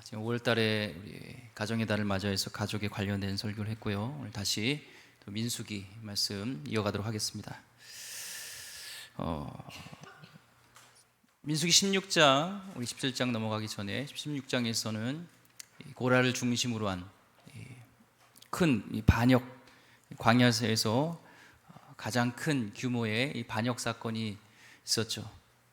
지금 5월 달에 우리 가정의 달을 맞이해서 가족에 관련된 설교를 했고요. 오늘 다시 또 민수기 말씀 이어가도록 하겠습니다. 민수기 16장, 우리 17장 넘어가기 전에 16장에서는 고라를 중심으로 한 큰 반역, 광야에서 가장 큰 규모의 이 반역 사건이 있었죠.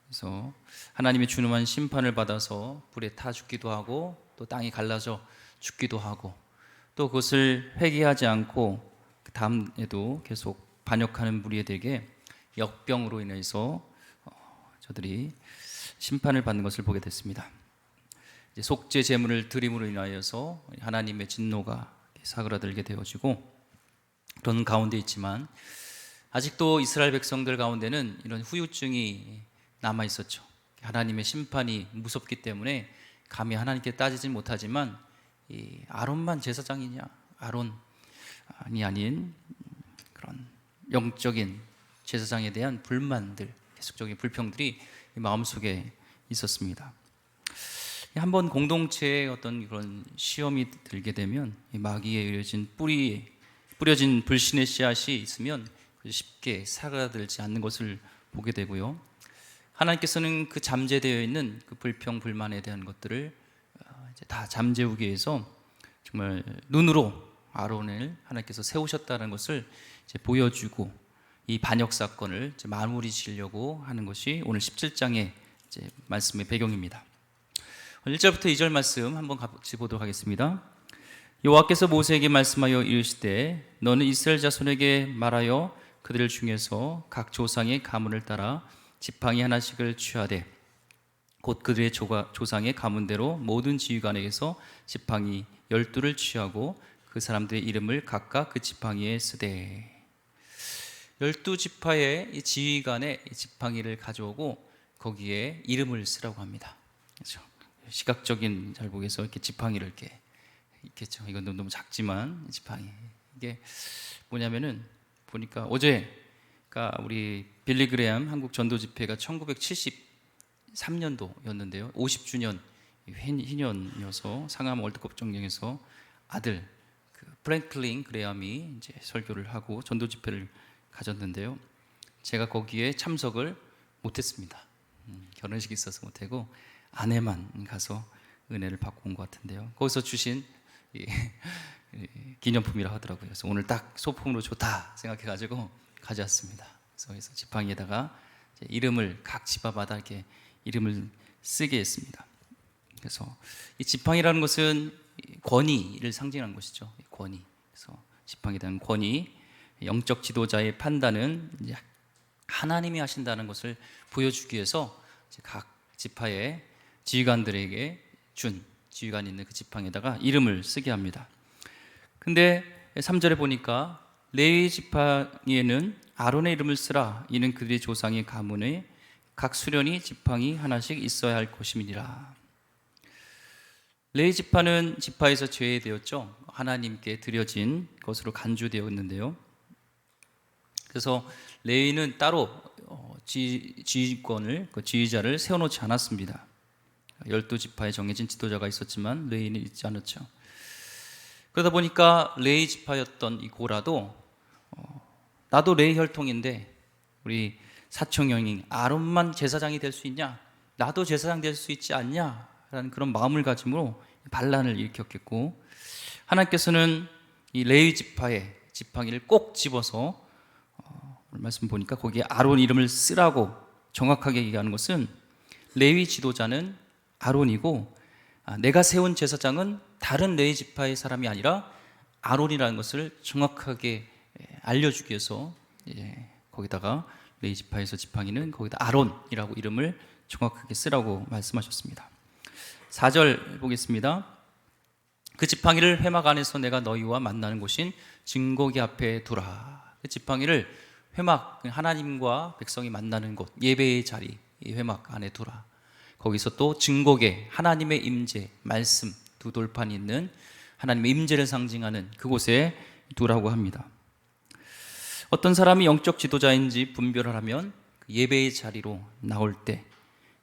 그래서 하나님의 준엄한 심판을 받아서 불에 타 죽기도 하고 또 땅이 갈라져 죽기도 하고 또 그것을 회개하지 않고 그 다음에도 계속 반역하는 무리들에게 역병으로 인해서 저들이 심판을 받는 것을 보게 됐습니다. 이제 속죄 제물을 드림으로 인하여서 하나님의 진노가 사그라들게 되어지고 그런 가운데 있지만 아직도 이스라엘 백성들 가운데는 이런 후유증이 남아 있었죠. 하나님의 심판이 무섭기 때문에 감히 하나님께 따지진 못하지만 이 아론만 제사장이냐, 아론이 아닌 그런 영적인 제사장에 대한 불만들, 계속적인 불평들이 마음속에 있었습니다. 한번 공동체에 어떤 그런 시험이 들게 되면 이 마귀에 뿌려진 불신의 씨앗이 있으면 쉽게 사그라들지 않는 것을 보게 되고요. 하나님께서는 그 잠재되어 있는 그 불평, 불만에 대한 것들을 이제 다 잠재우기 위해서 정말 눈으로 아론을 하나님께서 세우셨다는 것을 이제 보여주고 이 반역 사건을 이제 마무리 지으려고 하는 것이 오늘 17장의 이제 말씀의 배경입니다. 1절부터 2절 말씀 한번 같이 보도록 하겠습니다. 여호와께서 모세에게 말씀하여 이르시되 너는 이스라엘 자손에게 말하여 그들 중에서 각 조상의 가문을 따라 지팡이 하나씩을 취하되 곧 그들의 조상의 가문대로 모든 지휘관에게서 지팡이 12를 취하고 그 사람들의 이름을 각각 그 지팡이에 쓰되 12지파의 지휘관의 지팡이를 가져오고 거기에 이름을 쓰라고 합니다. 그렇죠? 시각적인 잘 보겠어 이렇게 지팡이를 이렇게 있겠죠. 이건 너무 작지만 지팡이 이게 뭐냐면은 보니까 어제가 우리 빌리 그레엄 한국 전도 집회가 1973년도였는데요. 50주년 희년이어서 상암 월드컵 정령에서 아들 그 프랭클린 그레엄이 이제 설교를 하고 전도 집회를 가졌는데요. 제가 거기에 참석을 못했습니다. 결혼식이 있어서 못하고 아내만 가서 은혜를 받고 온 것 같은데요. 거기서 주신 기념품이라 하더라고요. 그래서 오늘 딱 소품으로 좋다 생각해가지고 가져왔습니다. 그래서 지팡이에다가 이름을 각 지파마다 이렇게 이름을 쓰게 했습니다. 그래서 이 지팡이라는 것은 권위를 상징하는 것이죠. 권위. 그래서 지팡이에 대한 권위, 영적 지도자의 판단은 이제 하나님이 하신다는 것을 보여주기 위해서 각 지파의 지휘관들에게 준 지휘관이 있는 그 지팡이에다가 이름을 쓰게 합니다. 근데 3절에 보니까 레위 지팡이에는 아론의 이름을 쓰라. 이는 그들의 조상의 가문에 각 수련이 지팡이 하나씩 있어야 할 것임이니라. 레위 지파는 지파에서 제외되었죠. 하나님께 드려진 것으로 간주되었는데요. 그래서 레위는 따로 지휘권을, 그 지휘자를 세워놓지 않았습니다. 12지파에 정해진 지도자가 있었지만 레위는 있지 않았죠. 그러다 보니까 레위 지파였던 이 고라도 나도 레위 혈통인데 우리 사촌 형인 아론만 제사장이 될 수 있냐? 나도 제사장 될 수 있지 않냐? 라는 그런 마음을 가짐으로 반란을 일으켰겠고 하나님께서는 이 레위 지파의 지팡이를 꼭 집어서 말씀 보니까 거기에 아론 이름을 쓰라고 정확하게 얘기하는 것은 레위 지도자는 아론이고 내가 세운 제사장은 다른 레위 지파의 사람이 아니라 아론이라는 것을 정확하게 알려주기 위해서 거기다가 레위 지파에서 지팡이는 거기다 아론이라고 이름을 정확하게 쓰라고 말씀하셨습니다. 4절 보겠습니다. 그 지팡이를 회막 안에서 내가 너희와 만나는 곳인 증거기 앞에 두라. 그 지팡이를 회막, 하나님과 백성이 만나는 곳, 예배의 자리, 이 회막 안에 두라. 거기서 또 증거계, 하나님의 임재, 말씀 두 돌판이 있는 하나님의 임재를 상징하는 그곳에 두라고 합니다. 어떤 사람이 영적 지도자인지 분별을 하면 예배의 자리로 나올 때,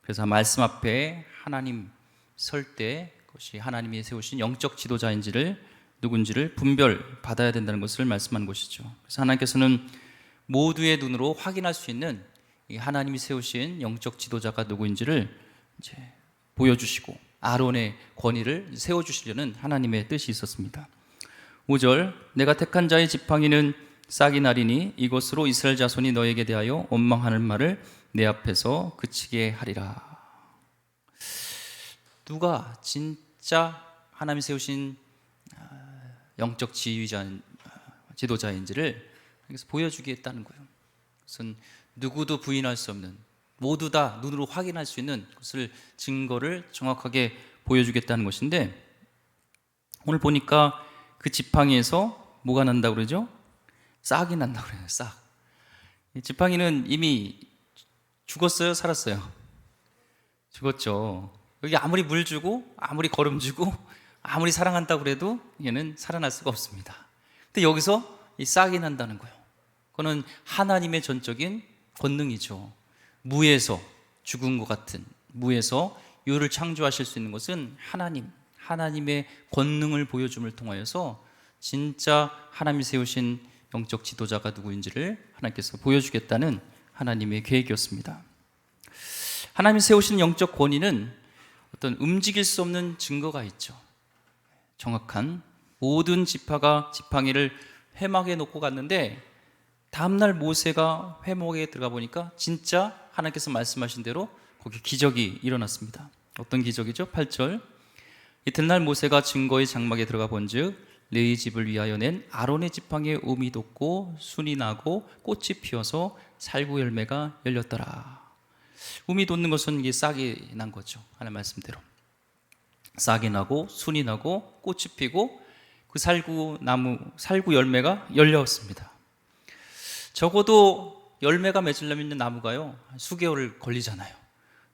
그래서 말씀 앞에 하나님 설 때 그것이 하나님이 세우신 영적 지도자인지를 누군지를 분별 받아야 된다는 것을 말씀하는 것이죠. 그래서 하나님께서는 모두의 눈으로 확인할 수 있는 이 하나님이 세우신 영적 지도자가 누구인지를 이제 보여주시고 아론의 권위를 세워주시려는 하나님의 뜻이 있었습니다. 5절, 내가 택한 자의 지팡이는 싹이 나리니 이것으로 이스라엘 자손이 너에게 대하여 원망하는 말을 내 앞에서 그치게 하리라. 누가 진짜 하나님이 세우신 영적 지도자인지를 여기서 보여주겠다는 거예요. 그것은 누구도 부인할 수 없는, 모두 다 눈으로 확인할 수 있는 것을 증거를 정확하게 보여주겠다는 것인데, 오늘 보니까 그 지팡이에서 뭐가 난다고 그러죠? 싹이 난다고 그래요. 싹. 이 지팡이는 이미 죽었어요? 살았어요? 죽었죠. 여기 아무리 물 주고 아무리 거름 주고 아무리 사랑한다고 그래도 얘는 살아날 수가 없습니다. 근데 여기서 이 싹이 난다는 거예요. 그거는 하나님의 전적인 권능이죠. 무에서 죽은 것 같은, 무에서 유를 창조하실 수 있는 것은 하나님의 권능을 보여줌을 통하여서 진짜 하나님이 세우신 영적 지도자가 누구인지를 하나님께서 보여주겠다는 하나님의 계획이었습니다. 하나님이 세우신 영적 권위는 어떤 움직일 수 없는 증거가 있죠. 정확한 모든 지파가 지팡이를 회막에 놓고 갔는데 다음날 모세가 회막에 들어가 보니까 진짜 하나님께서 말씀하신 대로 거기 기적이 일어났습니다. 어떤 기적이죠? 8절, 이튿날 모세가 증거의 장막에 들어가 본즉 레위 집을 위하여 낸 아론의 지팡이에 음이 돋고 순이 나고 꽃이 피어서 살구 열매가 열렸더라. 음이 돋는 것은 이게 싹이 난 거죠. 하나님 말씀대로 싹이 나고 순이 나고 꽃이 피고 그 살구 열매가 열렸습니다. 적어도 열매가 맺으려면 나무가요 수개월을 걸리잖아요.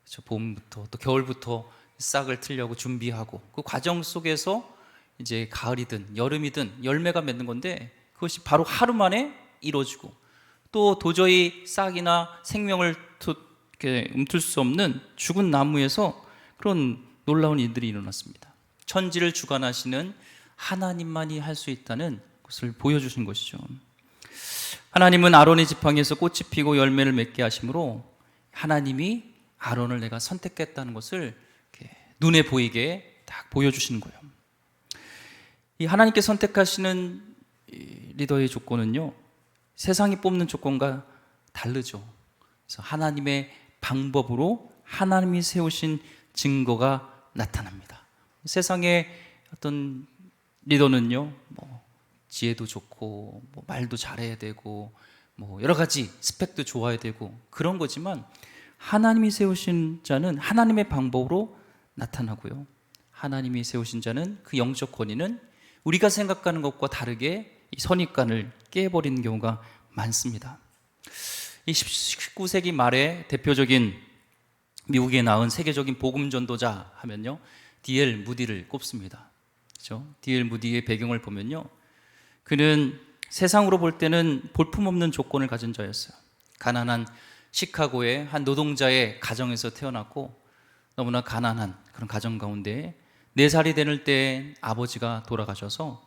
그렇죠? 봄부터 또 겨울부터 싹을 틀려고 준비하고 그 과정 속에서 이제 가을이든 여름이든 열매가 맺는 건데 그것이 바로 하루 만에 이루어지고 또 도저히 싹이나 생명을 움틀 수 없는 죽은 나무에서 그런 놀라운 일들이 일어났습니다. 천지를 주관하시는 하나님만이 할 수 있다는 것을 보여주신 것이죠. 하나님은 아론의 지팡이에서 꽃이 피고 열매를 맺게 하심으로 하나님이 아론을 내가 선택했다는 것을 눈에 보이게 딱 보여주시는 거예요. 이 하나님께 선택하시는 리더의 조건은요 세상이 뽑는 조건과 다르죠. 그래서 하나님의 방법으로 하나님이 세우신 증거가 나타납니다. 세상의 어떤 리더는요 지혜도 좋고 말도 잘해야 되고 여러 가지 스펙도 좋아야 되고 그런 거지만 하나님이 세우신 자는 하나님의 방법으로 나타나고요. 하나님이 세우신 자는 그 영적 권위는 우리가 생각하는 것과 다르게 이 선입관을 깨버리는 경우가 많습니다. 이 19세기 말에 대표적인 미국에 나온 세계적인 복음 전도자 하면요 D.L. 무디를 꼽습니다. 그렇죠? D.L. 무디의 배경을 보면요 그는 세상으로 볼 때는 볼품없는 조건을 가진 자였어요. 가난한 시카고의 한 노동자의 가정에서 태어났고 너무나 가난한 그런 가정 가운데 4살이 되는 때 아버지가 돌아가셔서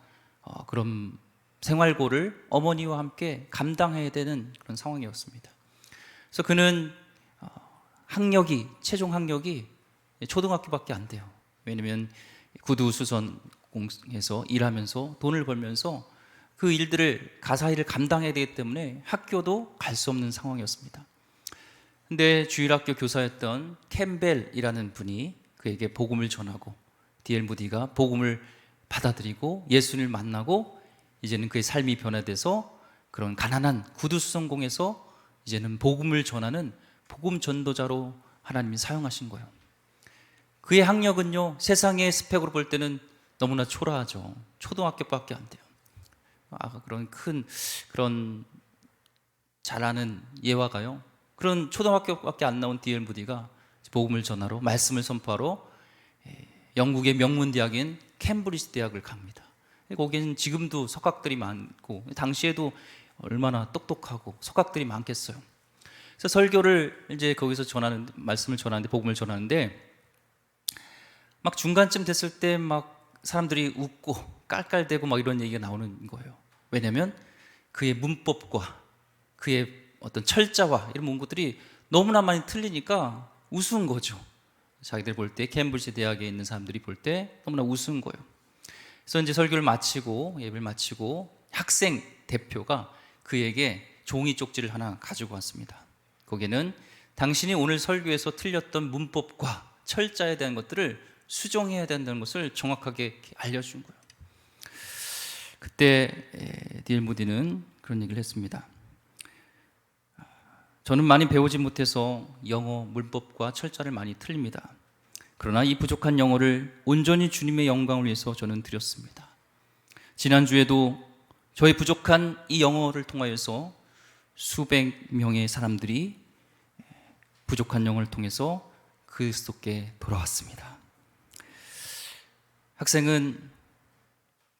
그런 생활고를 어머니와 함께 감당해야 되는 그런 상황이었습니다. 그래서 그는 최종 학력이 초등학교밖에 안 돼요. 왜냐하면 구두수선공에서 일하면서 돈을 벌면서 그 일들을 가사 일을 감당해야 되기 때문에 학교도 갈 수 없는 상황이었습니다. 근데 주일학교 교사였던 캠벨이라는 분이 그에게 복음을 전하고 D.L. 무디가 복음을 받아들이고 예수님을 만나고 이제는 그의 삶이 변화돼서 그런 가난한 구두수선공에서 이제는 복음을 전하는 복음 전도자로 하나님이 사용하신 거예요. 그의 학력은요 세상의 스펙으로 볼 때는 너무나 초라하죠. 초등학교밖에 안 돼요. 그런 잘하는 예화가요 그런 초등학교밖에 안 나온 D.L. 무디가 복음을 전하러 말씀을 선포하러 영국의 명문 대학인 캠브리지 대학을 갑니다. 거기는 지금도 석학들이 많고 당시에도 얼마나 똑똑하고 석학들이 많겠어요. 그래서 설교를 이제 거기서 말씀을 전하는데 복음을 전하는데 막 중간쯤 됐을 때 막 사람들이 웃고 깔깔대고 막 이런 얘기가 나오는 거예요. 왜냐하면 그의 문법과 그의 어떤 철자와 이런 문구들이 너무나 많이 틀리니까 우스운 거죠. 자기들 볼 때, 캠브리지 대학에 있는 사람들이 볼 때 너무나 우스운 거예요. 그래서 이제 설교를 마치고, 예배를 마치고 학생 대표가 그에게 종이 쪽지를 하나 가지고 왔습니다. 거기에는 당신이 오늘 설교에서 틀렸던 문법과 철자에 대한 것들을 수정해야 된다는 것을 정확하게 알려준 거예요. 그때 D.L. 무디는 그런 얘기를 했습니다. 저는 많이 배우지 못해서 영어 문법과 철자를 많이 틀립니다. 그러나 이 부족한 영어를 온전히 주님의 영광을 위해서 저는 드렸습니다. 지난주에도 저의 부족한 이 영어를 통하여서 수백 명의 사람들이 부족한 영어를 통해서 그리스도께 돌아왔습니다. 학생은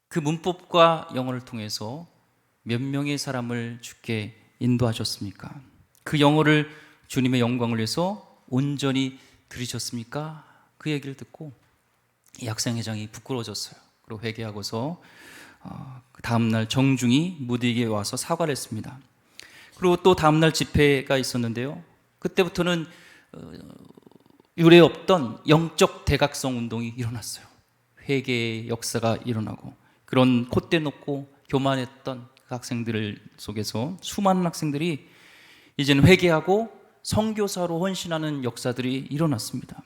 그 문법과 영어를 통해서 몇 명의 사람을 주께 인도하셨습니까? 그 영어를 주님의 영광을 위해서 온전히 들으셨습니까? 그 얘기를 듣고 이 학생회장이 부끄러워졌어요. 그리고 회개하고서 그 다음날 정중히 무디에게 와서 사과를 했습니다. 그리고 또 다음날 집회가 있었는데요. 그때부터는 유례 없던 영적 대각성 운동이 일어났어요. 회개의 역사가 일어나고 그런 콧대 높고 교만했던 그 학생들 속에서 수많은 학생들이 이제는 회개하고 선교사로 헌신하는 역사들이 일어났습니다.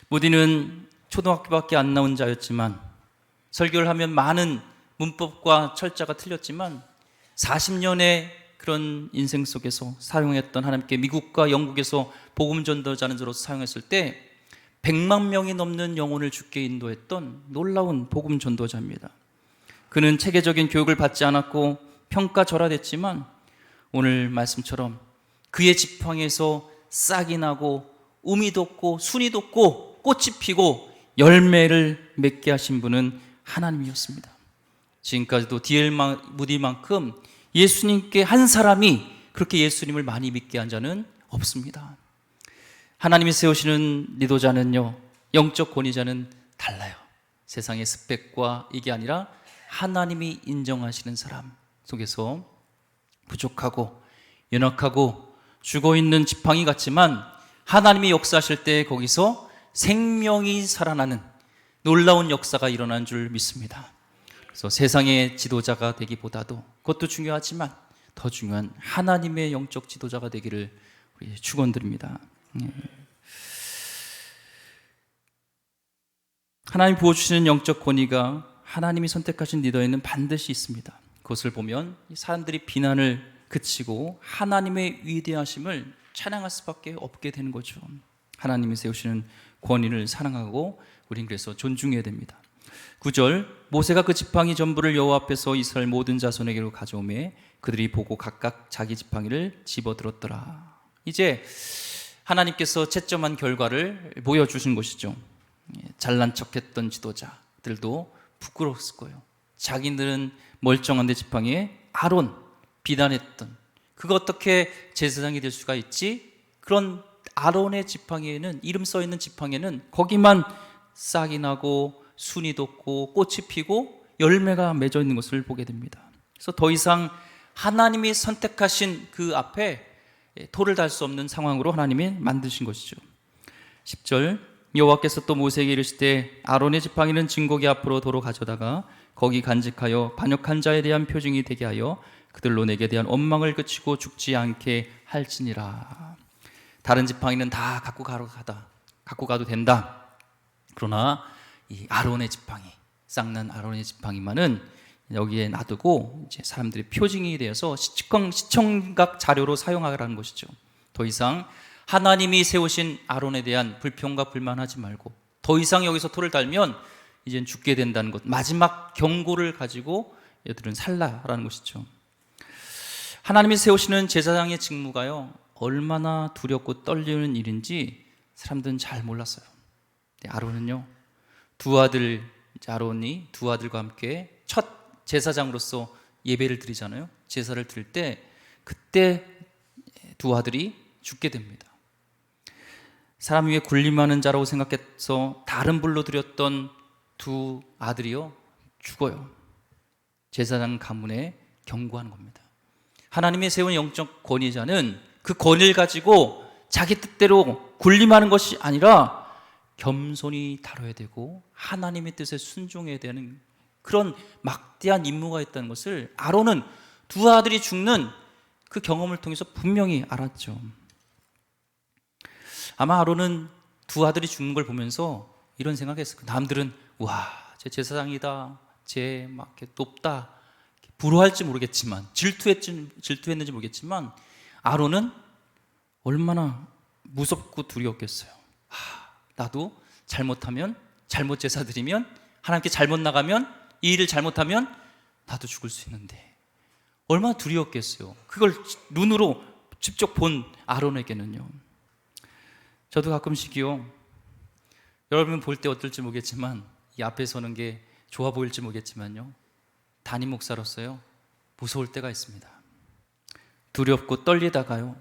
무디는 초등학교밖에 안 나온 자였지만 설교를 하면 많은 문법과 철자가 틀렸지만 40년의 그런 인생 속에서 사용했던 하나님께 미국과 영국에서 복음 전도자는 자로서 사용했을 때 100만 명이 넘는 영혼을 주께 인도했던 놀라운 복음 전도자입니다. 그는 체계적인 교육을 받지 않았고 평가절하됐지만 오늘 말씀처럼 그의 지팡이에서 싹이 나고 um이 돋고 순이 돋고 꽃이 피고 열매를 맺게 하신 분은 하나님이었습니다. 지금까지도 D.L. 무디만큼 예수님께 한 사람이 그렇게 예수님을 많이 믿게 한 자는 없습니다. 하나님이 세우시는 리더자는요, 영적 권위자는 달라요. 세상의 스펙과 이게 아니라 하나님이 인정하시는 사람 속에서 부족하고 연약하고 죽어있는 지팡이 같지만 하나님이 역사하실 때 거기서 생명이 살아나는 놀라운 역사가 일어난 줄 믿습니다. 그래서 세상의 지도자가 되기보다도 그것도 중요하지만 더 중요한 하나님의 영적 지도자가 되기를 우리 축원드립니다. 하나님 부어주시는 영적 권위가 하나님이 선택하신 리더에는 반드시 있습니다. 그것을 보면 사람들이 비난을 그치고 하나님의 위대하심을 찬양할 수밖에 없게 되는 거죠. 하나님이 세우시는 권위를 사랑하고 우린 그래서 존중해야 됩니다. 9절, 모세가 그 지팡이 전부를 여호와 앞에서 이스라엘 모든 자손에게로 가져오매 그들이 보고 각각 자기 지팡이를 집어들었더라. 이제 하나님께서 채점한 결과를 보여주신 것이죠. 잘난 척했던 지도자들도 부끄러웠을 거예요. 자기들은 멀쩡한데 지팡이에 아론 비난했던 그거 어떻게 제사장이 될 수가 있지? 그런 아론의 지팡이에는 이름 써있는 지팡이에는 거기만 싹이 나고 순이 돋고 꽃이 피고 열매가 맺어 있는 것을 보게 됩니다. 그래서 더 이상 하나님이 선택하신 그 앞에 토를 달 수 없는 상황으로 하나님이 만드신 것이죠. 10절, 여호와께서 또 모세에게 이르시되 아론의 지팡이는 증거기 앞으로 도로 가져다가 거기 간직하여 반역한 자에 대한 표징이 되게 하여 그들로 내게 대한 원망을 그치고 죽지 않게 할지니라. 다른 지팡이는 다 갖고 가도 된다. 그러나 이 아론의 지팡이, 쌍난 아론의 지팡이만은 여기에 놔두고 이제 사람들이 표징이 되어서 시청각 자료로 사용하라는 것이죠. 더 이상 하나님이 세우신 아론에 대한 불평과 불만하지 말고 더 이상 여기서 토를 달면 이젠 죽게 된다는 것, 마지막 경고를 가지고 얘들은 살라라는 것이죠. 하나님이 세우시는 제사장의 직무가요 얼마나 두렵고 떨리는 일인지 사람들은 잘 몰랐어요. 아론은요 두 아들, 아론이 두 아들과 함께 첫 제사장으로서 예배를 드리잖아요. 제사를 드릴 때 그때 두 아들이 죽게 됩니다. 사람 위에 군림하는 자라고 생각해서 다른 불로 드렸던 두 아들이요 죽어요. 제사장 가문에 경고하는 겁니다. 하나님의 세운 영적 권위자는 그 권위를 가지고 자기 뜻대로 군림하는 것이 아니라 겸손히 다뤄야 되고 하나님의 뜻에 순종해야 되는 그런 막대한 임무가 있다는 것을 아론은 두 아들이 죽는 그 경험을 통해서 분명히 알았죠. 아마 아론은 두 아들이 죽는 걸 보면서 이런 생각했을 거예요. 남들은 와, 제 제사장이다, 쟤 막 이렇게 높다, 부러워할지 모르겠지만, 질투했는지 모르겠지만 아론은 얼마나 무섭고 두려웠겠어요. 나도 잘못하면, 잘못 제사 드리면, 하나님께 잘못 나가면, 이 일을 잘못하면 나도 죽을 수 있는데 얼마나 두려웠겠어요. 그걸 눈으로 직접 본 아론에게는요. 저도 가끔씩이요, 여러분 볼 때 어떨지 모르겠지만, 이 앞에 서는 게 좋아 보일지 모르겠지만요, 담임 목사로서요 무서울 때가 있습니다. 두렵고 떨리다가요,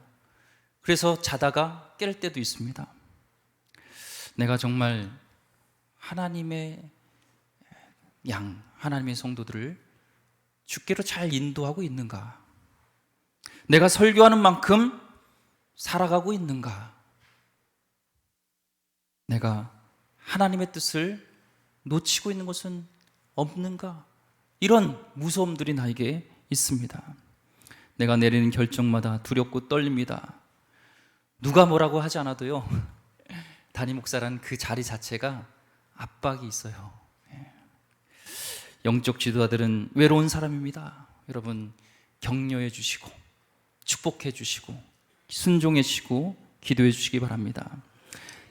그래서 자다가 깰 때도 있습니다. 내가 정말 하나님의 하나님의 성도들을 주께로 잘 인도하고 있는가? 내가 설교하는 만큼 살아가고 있는가? 내가 하나님의 뜻을 놓치고 있는 것은 없는가? 이런 무서움들이 나에게 있습니다. 내가 내리는 결정마다 두렵고 떨립니다. 누가 뭐라고 하지 않아도요, 담임 목사라는 그 자리 자체가 압박이 있어요. 영적 지도자들은 외로운 사람입니다. 여러분, 격려해 주시고 축복해 주시고 순종해 주시고 기도해 주시기 바랍니다.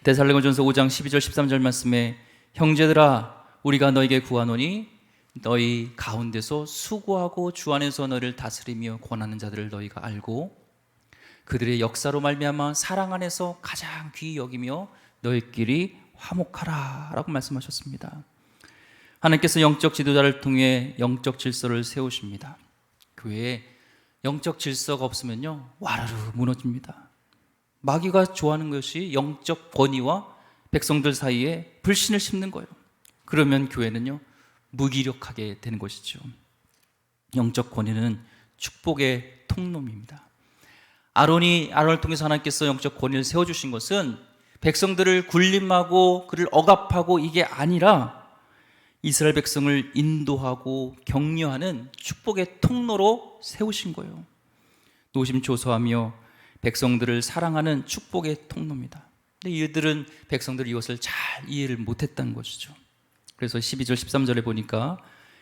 데살로니가전서 5장 12절 13절 말씀에 형제들아 우리가 너에게 구하노니 너희 가운데서 수고하고 주 안에서 너를 다스리며 권하는 자들을 너희가 알고 그들의 역사로 말미암아 사랑 안에서 가장 귀히 여기며 너희끼리 화목하라 라고 말씀하셨습니다. 하나님께서 영적 지도자를 통해 영적 질서를 세우십니다. 교회에 영적 질서가 없으면요 와르르 무너집니다. 마귀가 좋아하는 것이 영적 권위와 백성들 사이에 불신을 심는 거예요. 그러면 교회는요 무기력하게 되는 것이죠. 영적 권위는 축복의 통로입니다. 아론을 통해서 하나님께서 영적 권위를 세워주신 것은 백성들을 군림하고 그를 억압하고 이게 아니라 이스라엘 백성을 인도하고 격려하는 축복의 통로로 세우신 거예요. 노심초소하며 백성들을 사랑하는 축복의 통로입니다. 근데 이들은 백성들이 이것을 잘 이해를 못했다는 것이죠. 그래서 12절 13절에 보니까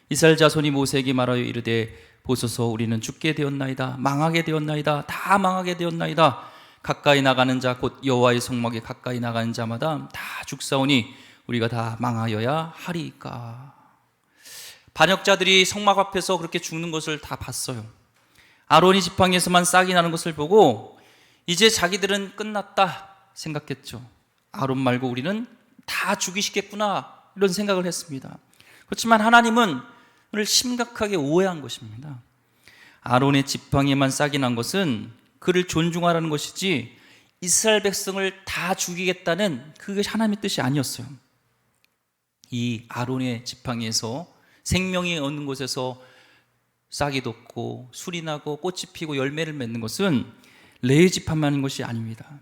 이스라엘 자손이 모세에게 말하여 이르되 보소서 우리는 죽게 되었나이다, 망하게 되었나이다, 다 망하게 되었나이다. 가까이 나가는 자 곧 여호와의 성막에 가까이 나가는 자마다 다 죽사오니 우리가 다 망하여야 하리까. 반역자들이 성막 앞에서 그렇게 죽는 것을 다 봤어요. 아론이 지팡이에서만 싹이 나는 것을 보고 이제 자기들은 끝났다 생각했죠. 아론 말고 우리는 다 죽이시겠구나 이런 생각을 했습니다. 그렇지만 하나님은 그를 심각하게 오해한 것입니다. 아론의 지팡이에만 싹이 난 것은 그를 존중하라는 것이지 이스라엘 백성을 다 죽이겠다는 그게 하나님의 뜻이 아니었어요. 이 아론의 지팡이에서 생명이 얻는 곳에서 싹이 돋고 술이 나고 꽃이 피고 열매를 맺는 것은 레위 지파만 하는 것이 아닙니다.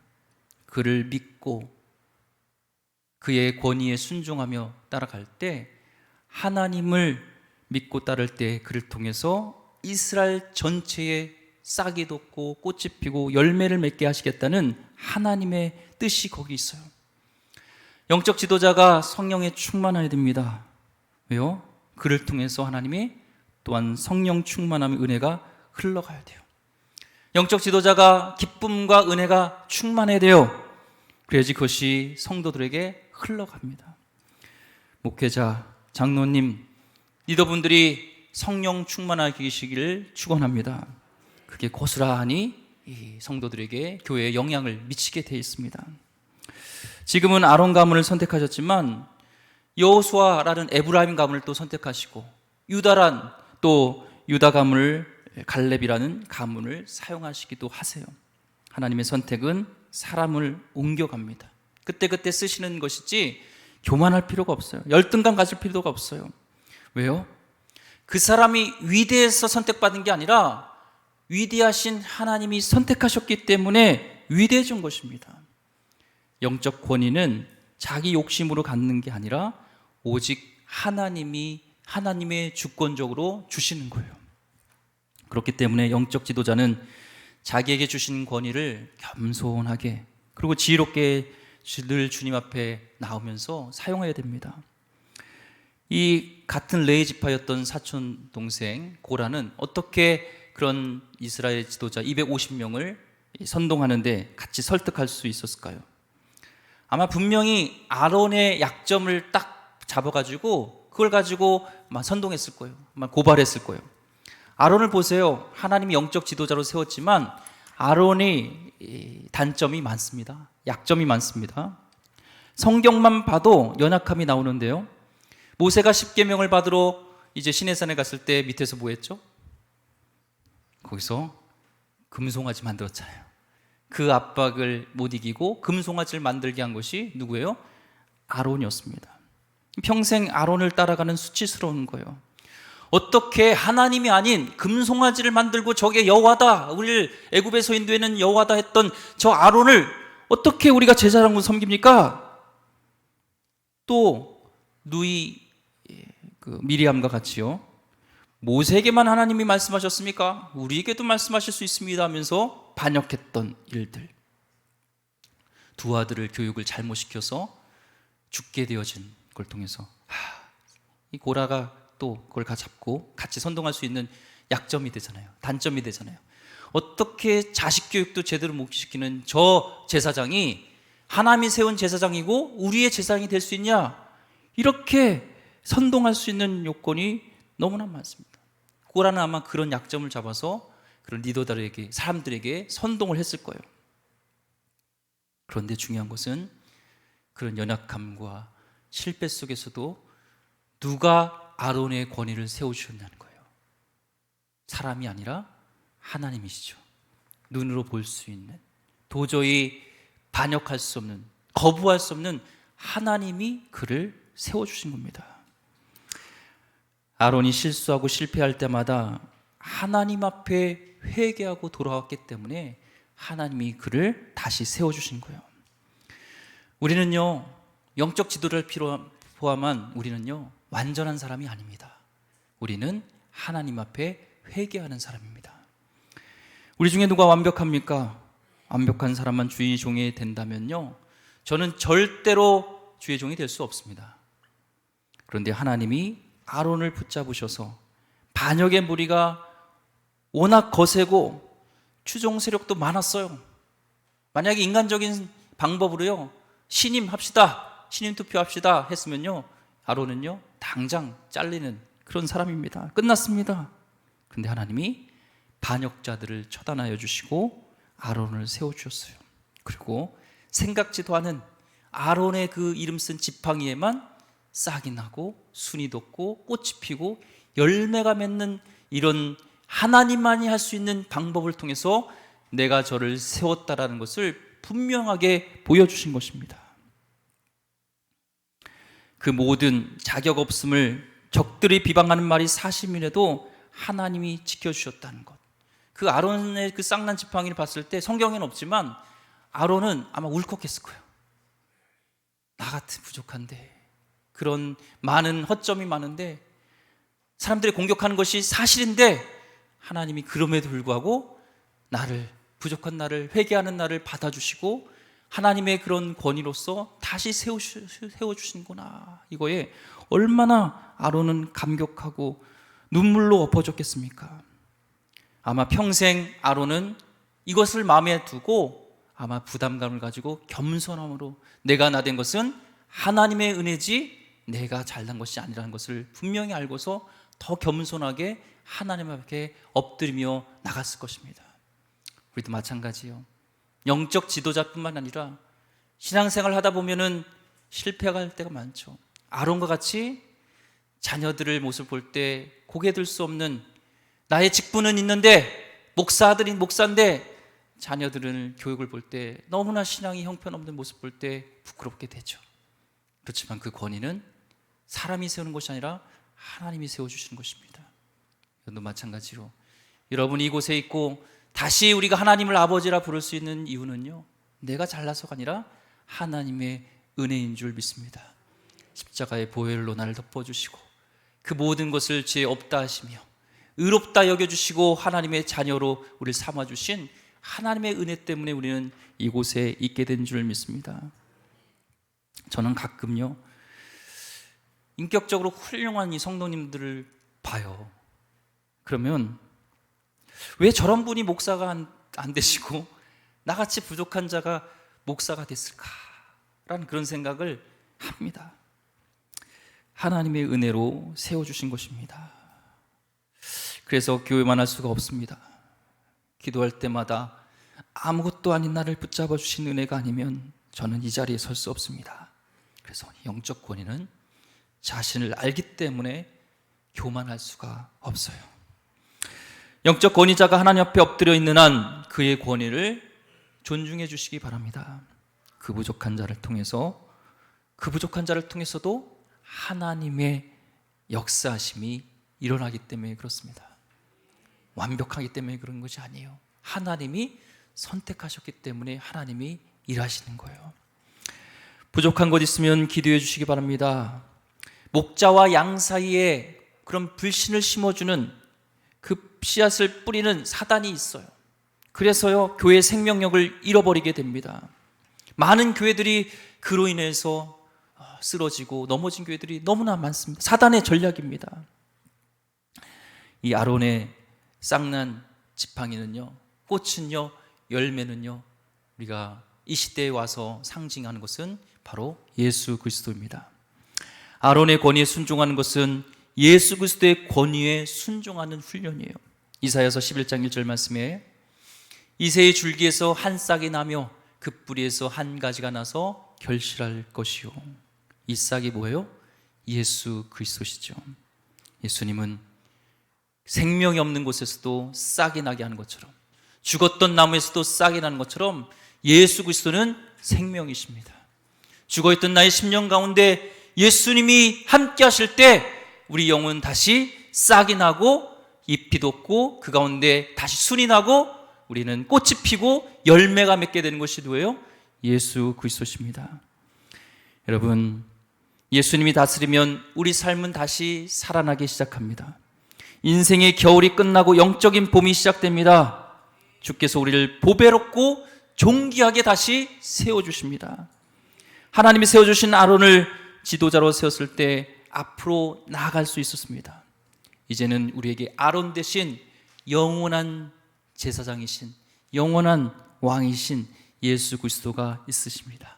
그를 믿고 그의 권위에 순종하며 따라갈 때, 하나님을 믿고 따를 때 그를 통해서 이스라엘 전체에 싹이 돋고 꽃이 피고 열매를 맺게 하시겠다는 하나님의 뜻이 거기 있어요. 영적 지도자가 성령에 충만해야 됩니다. 왜요? 그를 통해서 하나님이 또한 성령 충만함의 은혜가 흘러가야 돼요. 영적 지도자가 기쁨과 은혜가 충만해야 돼요. 그래야지 그것이 성도들에게 흘러갑니다. 목회자, 장로님, 리더분들이 성령 충만하게 계시기를 축원합니다. 그게 고스란히 이 성도들에게 교회에 영향을 미치게 되어 있습니다. 지금은 아론 가문을 선택하셨지만 여호수아라는 에브라임 가문을 또 선택하시고 유다란 또 유다 가문을 갈렙이라는 가문을 사용하시기도 하세요. 하나님의 선택은 사람을 옮겨갑니다. 그때그때 쓰시는 것이지 교만할 필요가 없어요. 열등감 가질 필요가 없어요. 왜요? 그 사람이 위대해서 선택받은 게 아니라 위대하신 하나님이 선택하셨기 때문에 위대해진 것입니다. 영적 권위는 자기 욕심으로 갖는 게 아니라 오직 하나님의 주권적으로 주시는 거예요. 그렇기 때문에 영적 지도자는 자기에게 주신 권위를 겸손하게 그리고 지혜롭게 늘 주님 앞에 나오면서 사용해야 됩니다. 이 같은 레위 지파였던 사촌 동생 고라는 어떻게 그런 이스라엘 지도자 250명을 선동하는데 같이 설득할 수 있었을까요? 아마 분명히 아론의 약점을 딱 잡아가지고 그걸 가지고 막 선동했을 거예요. 막 고발했을 거예요. 아론을 보세요. 하나님이 영적 지도자로 세웠지만 아론이 단점이 많습니다. 약점이 많습니다. 성경만 봐도 연약함이 나오는데요. 모세가 십계명을 받으러 이제 시내산에 갔을 때 밑에서 뭐 했죠? 거기서 금송아지 만들었잖아요. 그 압박을 못 이기고 금송아지를 만들게 한 것이 누구예요? 아론이었습니다. 평생 아론을 따라가는 수치스러운 거예요. 어떻게 하나님이 아닌 금송아지를 만들고 저게 여호와다, 우리를 애굽에서 인도하는 여호와다 했던 저 아론을 어떻게 우리가 제사장으로 섬깁니까? 또 누이 미리암과 같이요, 모세에게만 하나님이 말씀하셨습니까? 우리에게도 말씀하실 수 있습니다 하면서 반역했던 일들, 두 아들을 교육을 잘못시켜서 죽게 되어진 걸 통해서 이 고라가 또 그걸 잡고 같이 선동할 수 있는 약점이 되잖아요. 단점이 되잖아요. 어떻게 자식 교육도 제대로 못 시키는 저 제사장이 하나님이 세운 제사장이고 우리의 제사장이 될 수 있냐? 이렇게 선동할 수 있는 요건이 너무나 많습니다. 고라는 아마 그런 약점을 잡아서 그런 리더들에게, 사람들에게 선동을 했을 거예요. 그런데 중요한 것은 그런 연약함과 실패 속에서도 누가 아론의 권위를 세워주셨냐는 거예요. 사람이 아니라 하나님이시죠. 눈으로 볼 수 있는, 도저히 반역할 수 없는, 거부할 수 없는 하나님이 그를 세워주신 겁니다. 아론이 실수하고 실패할 때마다 하나님 앞에 회개하고 돌아왔기 때문에 하나님이 그를 다시 세워주신 거예요. 우리는요, 영적 지도를 포함한 우리는요, 완전한 사람이 아닙니다. 우리는 하나님 앞에 회개하는 사람입니다. 우리 중에 누가 완벽합니까? 완벽한 사람만 주의 종이 된다면요, 저는 절대로 주의 종이 될 수 없습니다. 그런데 하나님이 아론을 붙잡으셔서 반역의 무리가 워낙 거세고 추종 세력도 많았어요. 만약에 인간적인 방법으로요, 신임 합시다, 신임 투표합시다 했으면요, 아론은요 당장 잘리는 그런 사람입니다. 끝났습니다. 그런데 하나님이 반역자들을 처단하여 주시고 아론을 세워주셨어요. 그리고 생각지도 않은 아론의 그 이름 쓴 지팡이에만 싹이 나고 순이 돋고 꽃이 피고 열매가 맺는 이런 하나님만이 할 수 있는 방법을 통해서 내가 저를 세웠다라는 것을 분명하게 보여주신 것입니다. 그 모든 자격 없음을 적들이 비방하는 말이 사실이라도 하나님이 지켜주셨다는 것, 그 아론의 그 쌍난 지팡이를 봤을 때 성경에는 없지만 아론은 아마 울컥했을 거예요. 나 같은 부족한데, 그런 많은 허점이 많은데, 사람들이 공격하는 것이 사실인데 하나님이 그럼에도 불구하고 나를, 부족한 나를, 회개하는 나를 받아주시고 하나님의 그런 권위로서 다시 세워주신구나, 이거에 얼마나 아론은 감격하고 눈물로 엎어졌겠습니까? 아마 평생 아론은 이것을 마음에 두고 아마 부담감을 가지고 겸손함으로 내가 나 된 것은 하나님의 은혜지 내가 잘난 것이 아니라는 것을 분명히 알고서 더 겸손하게 하나님 앞에 엎드리며 나갔을 것입니다. 우리도 마찬가지요. 영적 지도자뿐만 아니라 신앙생활 하다 보면은 실패가 할 때가 많죠. 아론과 같이 자녀들을 모습 볼 때 고개 들 수 없는, 나의 직분은 있는데 목사 아들인 목사인데 자녀들을 교육을 볼 때 너무나 신앙이 형편없는 모습 볼 때 부끄럽게 되죠. 그렇지만 그 권위는 사람이 세우는 것이 아니라 하나님이 세워주시는 것입니다. 이것도 마찬가지로 여러분이 이곳에 있고 다시 우리가 하나님을 아버지라 부를 수 있는 이유는요, 내가 잘나서가 아니라 하나님의 은혜인 줄 믿습니다. 십자가의 보혈로 나를 덮어주시고 그 모든 것을 죄 없다 하시며 의롭다 여겨주시고 하나님의 자녀로 우리를 삼아주신 하나님의 은혜 때문에 우리는 이곳에 있게 된 줄 믿습니다. 저는 가끔요, 인격적으로 훌륭한 이 성도님들을 봐요. 그러면 왜 저런 분이 목사가 안 되시고 나같이 부족한 자가 목사가 됐을까라는 그런 생각을 합니다. 하나님의 은혜로 세워주신 것입니다. 그래서 교회만 할 수가 없습니다. 기도할 때마다 아무것도 아닌 나를 붙잡아 주신 은혜가 아니면 저는 이 자리에 설 수 없습니다. 그래서 영적 권위는 자신을 알기 때문에 교만할 수가 없어요. 영적 권위자가 하나님 앞에 엎드려 있는 한 그의 권위를 존중해 주시기 바랍니다. 그 부족한 자를 통해서도 하나님의 역사하심이 일어나기 때문에 그렇습니다. 완벽하기 때문에 그런 것이 아니에요. 하나님이 선택하셨기 때문에 하나님이 일하시는 거예요. 부족한 것 있으면 기도해 주시기 바랍니다. 목자와 양 사이에 그런 불신을 심어주는 그 씨앗을 뿌리는 사단이 있어요. 그래서요, 교회의 생명력을 잃어버리게 됩니다. 많은 교회들이 그로 인해서 쓰러지고 넘어진 교회들이 너무나 많습니다. 사단의 전략입니다. 이 아론의 쌍난 지팡이는요, 꽃은요, 열매는요, 우리가 이 시대에 와서 상징하는 것은 바로 예수 그리스도입니다. 아론의 권위에 순종하는 것은 예수 그리스도의 권위에 순종하는 훈련이에요. 이사야서 11장 1절 말씀에 이새의 줄기에서 한 싹이 나며 그 뿌리에서 한 가지가 나서 결실할 것이요. 이 싹이 뭐예요? 예수 그리스도시죠. 예수님은 생명이 없는 곳에서도 싹이 나게 하는 것처럼, 죽었던 나무에서도 싹이 나는 것처럼 예수 그리스도는 생명이십니다. 죽어있던 나의 10년 가운데 예수님이 함께 하실 때 우리 영은 다시 싹이 나고 잎이 돋고 그 가운데 다시 순이 나고 우리는 꽃이 피고 열매가 맺게 되는 것이 누구예요? 예수 그리스도십니다. 여러분, 예수님이 다스리면 우리 삶은 다시 살아나기 시작합니다. 인생의 겨울이 끝나고 영적인 봄이 시작됩니다. 주께서 우리를 보배롭고 존귀하게 다시 세워주십니다. 하나님이 세워주신 아론을 지도자로 세웠을 때 앞으로 나아갈 수 있었습니다. 이제는 우리에게 아론 대신 영원한 제사장이신, 영원한 왕이신 예수 그리스도가 있으십니다.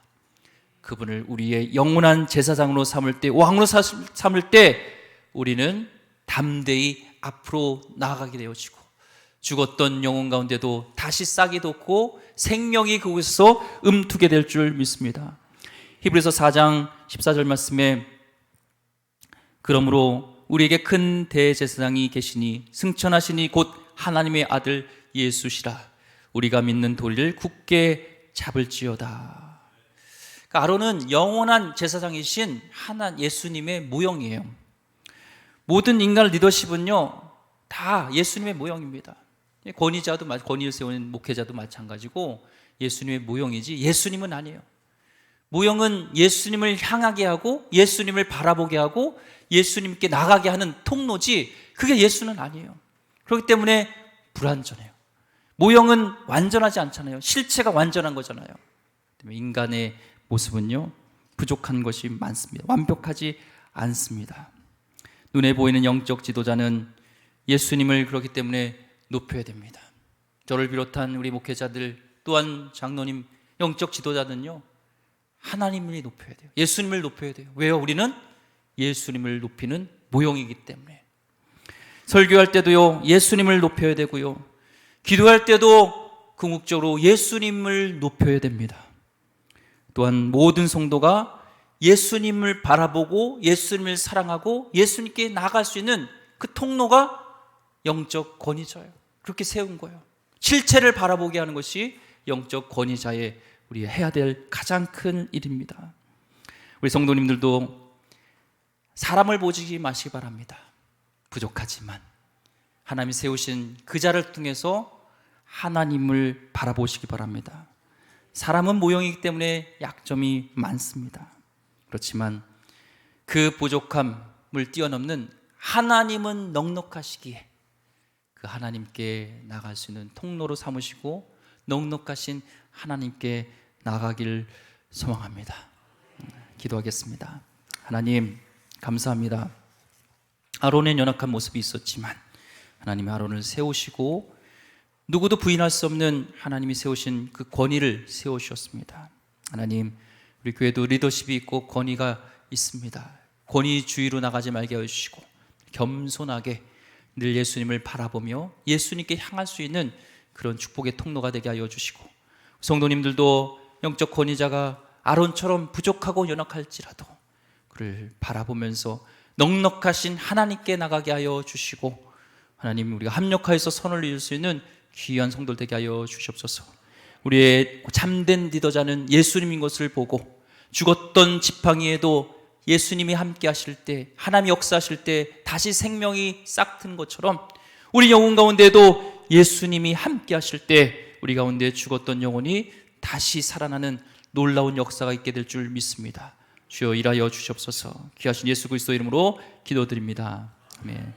그분을 우리의 영원한 제사장으로 삼을 때, 왕으로 삼을 때 우리는 담대히 앞으로 나아가게 되어지고 죽었던 영혼 가운데도 다시 싹이 돋고 생명이 그곳에서 음투게 될 줄 믿습니다. 히브리서 4장 14절 말씀에 그러므로 우리에게 큰 대제사장이 계시니 승천하시니 곧 하나님의 아들 예수시라. 우리가 믿는 도리를 굳게 잡을지어다. 그러니까 아론은 영원한 제사장이신 예수님의 모형이에요. 모든 인간 리더십은요, 다 예수님의 모형입니다. 권위를 세우는 목회자도 마찬가지고 예수님의 모형이지 예수님은 아니에요. 모형은 예수님을 향하게 하고 예수님을 바라보게 하고 예수님께 나가게 하는 통로지 그게 예수는 아니에요. 그렇기 때문에 불완전해요. 모형은 완전하지 않잖아요. 실체가 완전한 거잖아요. 인간의 모습은요, 부족한 것이 많습니다. 완벽하지 않습니다. 눈에 보이는 영적 지도자는 예수님을 그렇기 때문에 높여야 됩니다. 저를 비롯한 우리 목회자들 또한 장로님, 영적 지도자는요, 하나님을 높여야 돼요. 예수님을 높여야 돼요. 왜요? 우리는 예수님을 높이는 모형이기 때문에. 설교할 때도요, 예수님을 높여야 되고요, 기도할 때도 궁극적으로 예수님을 높여야 됩니다. 또한 모든 성도가 예수님을 바라보고 예수님을 사랑하고 예수님께 나아갈 수 있는 그 통로가 영적 권위자예요. 그렇게 세운 거예요. 실체를 바라보게 하는 것이 영적 권위자의 우리 해야 될 가장 큰 일입니다. 우리 성도님들도 사람을 보지 마시기 바랍니다. 부족하지만 하나님이 세우신 그 자를 통해서 하나님을 바라보시기 바랍니다. 사람은 모형이기 때문에 약점이 많습니다. 그렇지만 그 부족함을 뛰어넘는 하나님은 넉넉하시기에 그 하나님께 나갈 수 있는 통로로 삼으시고 넉넉하신 하나님께 나가길 소망합니다. 기도하겠습니다. 하나님 감사합니다. 아론의 연약한 모습이 있었지만 하나님이 아론을 세우시고 누구도 부인할 수 없는 하나님이 세우신 그 권위를 세우셨습니다. 하나님, 우리 교회도 리더십이 있고 권위가 있습니다. 권위주의로 나가지 말게 해주시고 겸손하게 늘 예수님을 바라보며 예수님께 향할 수 있는 그런 축복의 통로가 되게 하여 주시고, 성도님들도 영적 권위자가 아론처럼 부족하고 연약할지라도 그를 바라보면서 넉넉하신 하나님께 나가게 하여 주시고, 하나님, 우리가 합력하여서 선을 이룰 수 있는 귀한 성도들 되게 하여 주시옵소서. 우리의 참된 리더자는 예수님인 것을 보고 죽었던 지팡이에도 예수님이 함께 하실 때, 하나님이 역사하실 때 다시 생명이 싹튼 것처럼 우리 영혼 가운데도 예수님이 함께 하실 때 우리 가운데 죽었던 영혼이 다시 살아나는 놀라운 역사가 있게 될 줄 믿습니다. 주여 일하여 주시옵소서. 귀하신 예수 그리스도 이름으로 기도드립니다. 아멘.